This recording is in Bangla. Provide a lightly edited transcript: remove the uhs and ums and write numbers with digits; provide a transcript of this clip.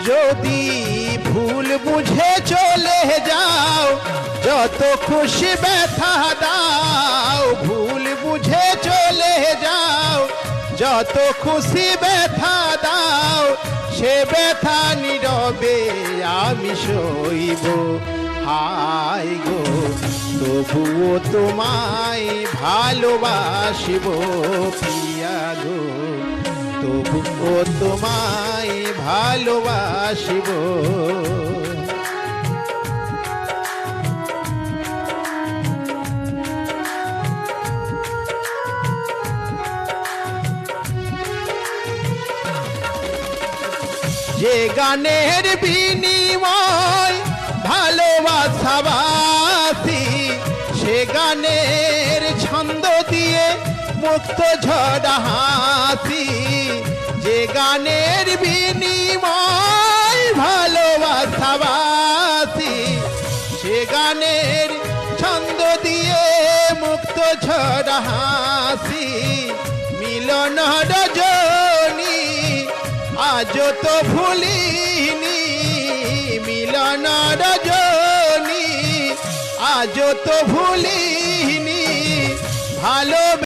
যদি ভুল বুঝে চলে যাও যত খুশি ব্যথা দাও, ভুল বুঝে চলে যাও যত খুশি ব্যথা দাও, সে ব্যথা নীরবে আমি সইব। হায় গো তবুও তোমায় ভালোবাসিব প্রিয়া গো, তবুও তোমায় ভালোবাসিব। যে গানের বিনিময় ভালোবাসাবাসি, সে গানের ছন্দ দিয়ে মুক্ত ঝড়া হাসি। যে গানের বিনিময় ভালোবাসাবাসি, সে গানের ছন্দ দিয়ে মুক্ত ঝড়া হাসি। মিলন রজনী আজ তো ভুলিনি, মিলন রজনী আজ তো ভুলিনি, ভালো